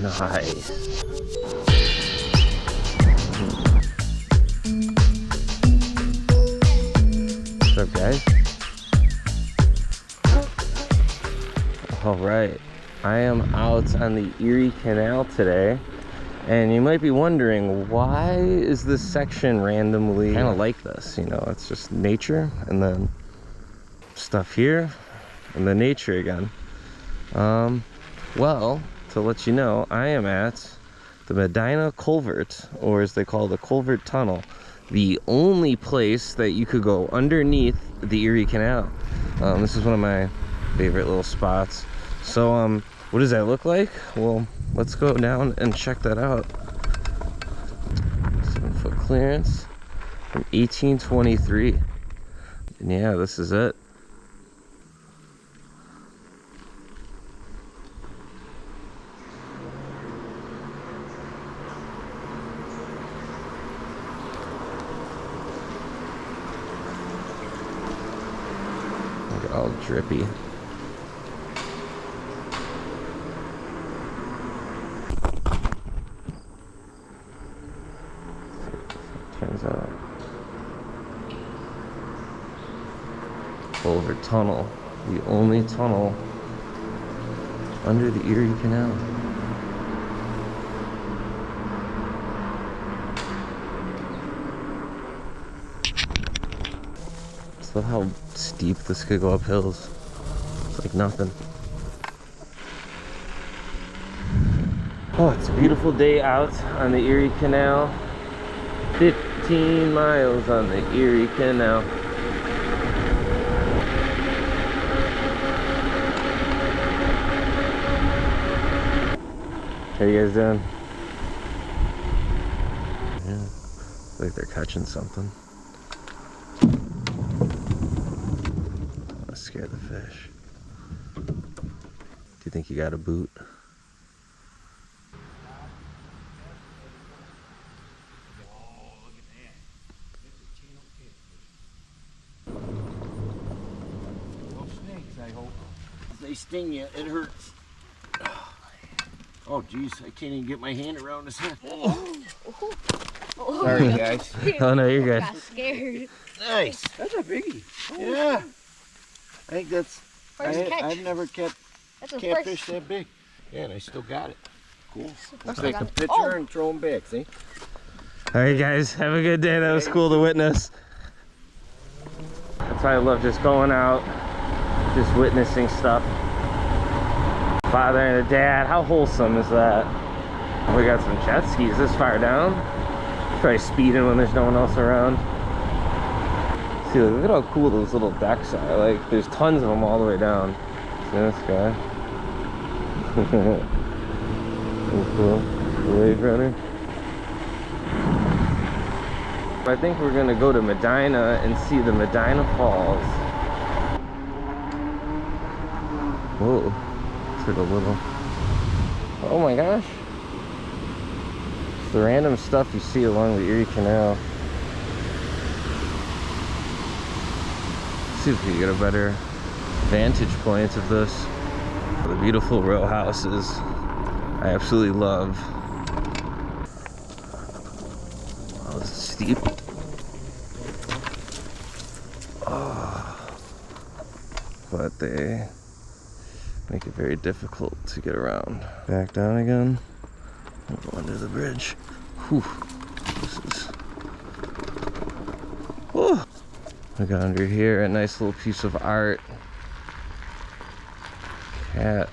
Nice. What's up, guys? All right, I am out on the Erie Canal today, and you might be wondering, why is this section randomly kind of like this? You know, it's just nature and then stuff here and then nature again. Well, to let you know, I am at the Medina Culvert, or as they call the Culvert Tunnel, the only place that you could go underneath the Erie Canal. This is one of my favorite little spots. So what does that look like? Well, let's go down and check that out. 7-foot clearance from 1823. And yeah, this is it. Look at all drippy. Turns out Culvert Tunnel, the only tunnel under the Erie Canal. So how steep this could go up hills. It's like nothing. Oh, it's a beautiful day out on the Erie Canal. 15 miles on the Erie Canal. How you guys doing? Yeah, looks like they're catching something. I'll scare the fish. Do you think you got a boot? They sting you, it hurts. Oh geez, I can't even get my hand around his head. Sorry guys. Oh no, you're good. Got scared. Nice. That's a biggie. Yeah. I think that's First catch. I've never kept That's a catfish first. that big. Yeah, and I still got it. Cool. First Take I a got it. picture Oh. and throw them back, see? Alright guys, have a good day. That was cool to witness. That's why I love just going out, just witnessing stuff. Father and a dad, how wholesome is that? We got some jet skis this far down. Probably speeding when there's no one else around. See, look at how cool those little decks are. Like, there's tons of them all the way down. See this guy? That's cool. The wave runner. I think we're gonna go to Medina and see the Medina Falls. Whoa, took a little. Oh my gosh. It's the random stuff you see along the Erie Canal. See if we can get a better vantage point of this. The beautiful row houses. I absolutely love. Oh, this is steep. Oh, but they make it very difficult to get around. Back down again. We'll go under the bridge. Whew. This is. Oh. I got under here a nice little piece of art. Cats,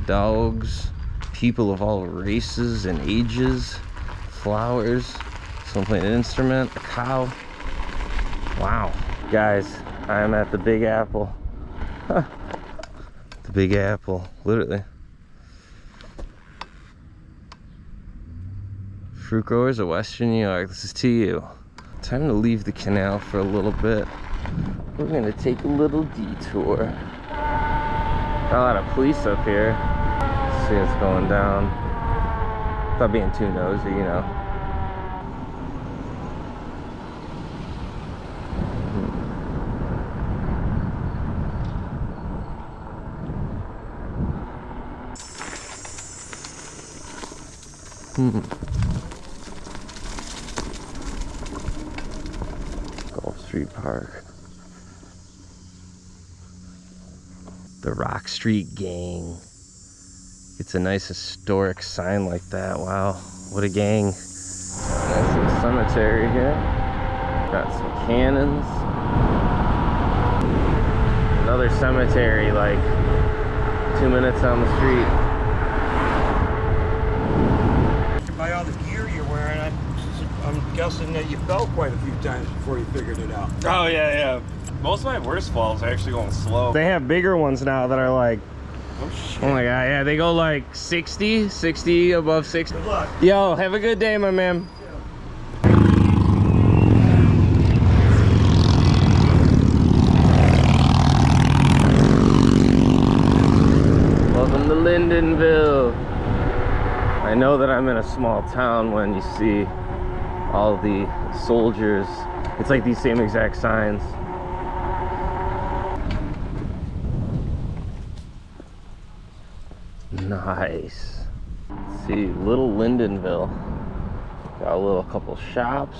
dogs, people of all races and ages, flowers, someone playing an instrument, a cow. Wow. Guys, I'm at the Big Apple. Huh. The Big Apple, literally. Fruit growers of Western New York, this is to you. Time to leave the canal for a little bit. We're gonna take a little detour. Got a lot of police up here. Let's see what's going down. Without being too nosy, you know. Gulf Street Park. The Rock Street Gang. It's a nice historic sign like that. Wow, what a gang. Nice little cemetery here. Got some cannons. Another cemetery like 2 minutes down the street. By all the gear you're wearing, I'm guessing that you fell quite a few times before you figured it out. Oh yeah. Most of my worst falls are actually going slow. They have bigger ones now that are like, Oh shit. oh my god, yeah, they go like 60, above 60. Good luck. Yo, have a good day, my man. Welcome to Lyndonville. I know that I'm in a small town when you see all the soldiers. It's like these same exact signs. Nice. Let's see, little Lyndonville. Got a little couple shops.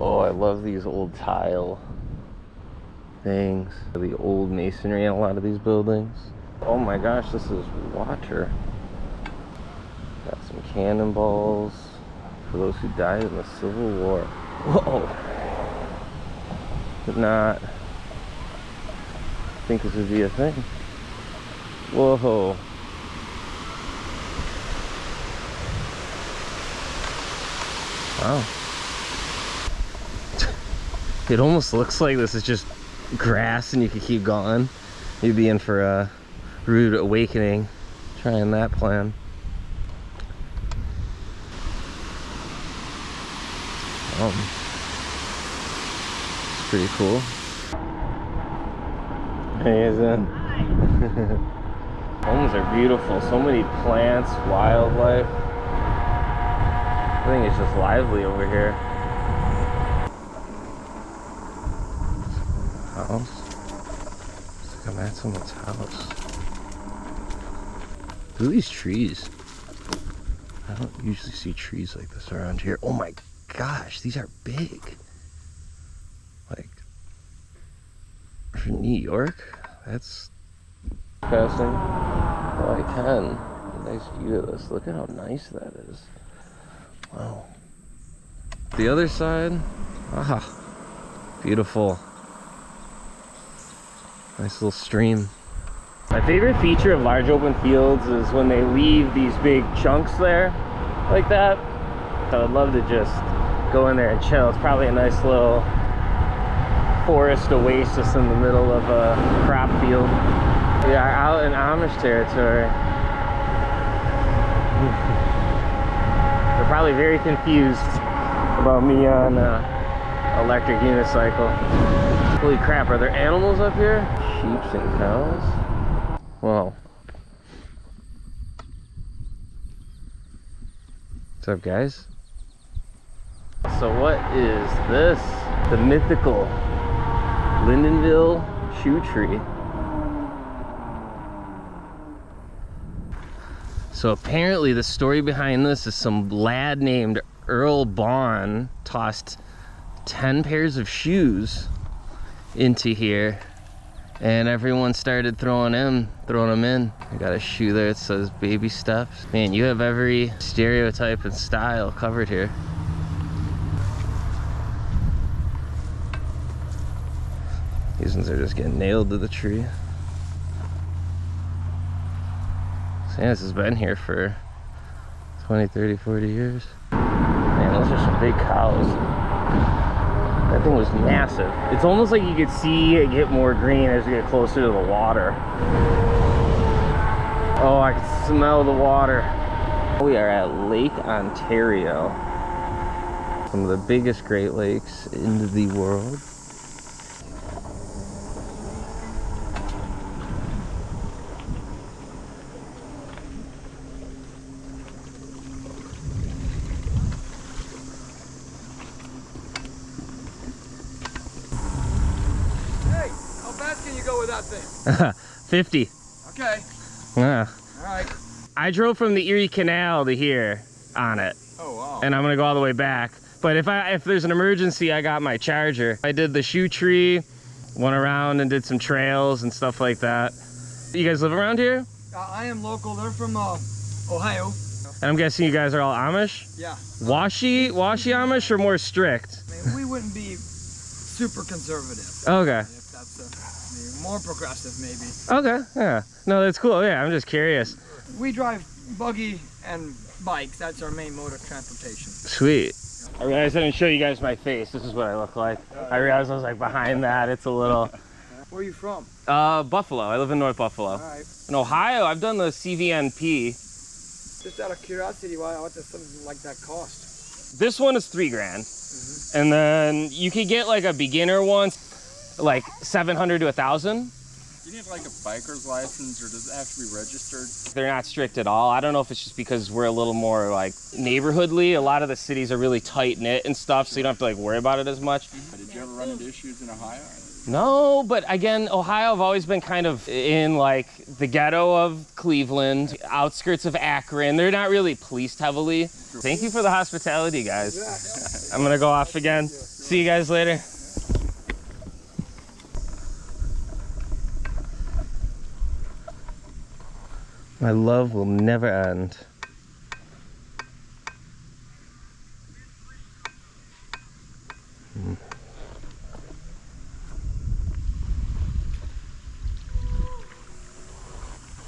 Oh, I love these old tile things. The old masonry in a lot of these buildings. Oh my gosh, this is water. Got some cannonballs for those who died in the Civil War. Whoa! Did not think this would be a thing. Whoa. Wow. It almost looks like this is just grass and you could keep going. You'd be in for a rude awakening trying that plan. It's pretty cool. Hey, is it? Homes are beautiful. So many plants, wildlife. I think it's just lively over here. House. Looks like I'm at someone's house. Look at these trees. I don't usually see trees like this around here. Oh my gosh, these are big. Like, for New York, that's passing. Oh, I can. Nice view of this. Look at how nice that is. Wow. The other side, aha, beautiful. Nice little stream. My favorite feature of large open fields is when they leave these big chunks there, like that. So I'd love to just go in there and chill. It's probably a nice little forest oasis in the middle of a crop field. We are out in Amish territory. They're probably very confused about me on electric unicycle. Holy crap, are there animals up here? Sheep and cows? Wow. What's up, guys? So what is this? The mythical Lyndonville shoe tree. So apparently the story behind this is some lad named Earl Bond tossed 10 pairs of shoes into here and everyone started throwing them in. I got a shoe there that says baby steps. Man, you have every stereotype and style covered here. These ones are just getting nailed to the tree. So yeah, this has been here for 20, 30, 40 years. Man, those are some big cows. That thing was massive. It's almost like you could see it get more green as you get closer to the water. Oh, I can smell the water. We are at Lake Ontario. Some of the biggest Great Lakes in the world. How fast can you go with that thing? 50. Okay. Yeah. All right. I drove from the Erie Canal to here on it. Oh, wow. And I'm gonna go all the way back. But if there's an emergency, I got my charger. I did the shoe tree, went around and did some trails and stuff like that. You guys live around here? I am local. They're from Ohio. And I'm guessing you guys are all Amish? Yeah. Washy Amish or more strict? I mean, we wouldn't be super conservative. Okay. If that's more progressive, maybe. Okay, yeah. No, that's cool. Yeah, I'm just curious. We drive buggy and bikes. That's our main mode of transportation. Sweet. I realized I didn't show you guys my face. This is what I look like. I realized I was like behind that. It's a little... Where are you from? Buffalo. I live in North Buffalo. All right. In Ohio, I've done the CVNP. Just out of curiosity, what does something like that cost? This one is $3,000. And then you could get like a beginner one, like 700 to 1,000. You need like a biker's license, or does it have to be registered? They're not strict at all. I don't know if it's just because we're a little more like neighborhoodly. A lot of the cities are really tight knit and stuff, so you don't have to like worry about it as much. Did you ever run into issues in Ohio? No, but again, Ohio, I've always been kind of in like the ghetto of Cleveland, outskirts of Akron. They're not really policed heavily. Thank you for the hospitality, guys. I'm gonna go off again. See you guys later. My love will never end.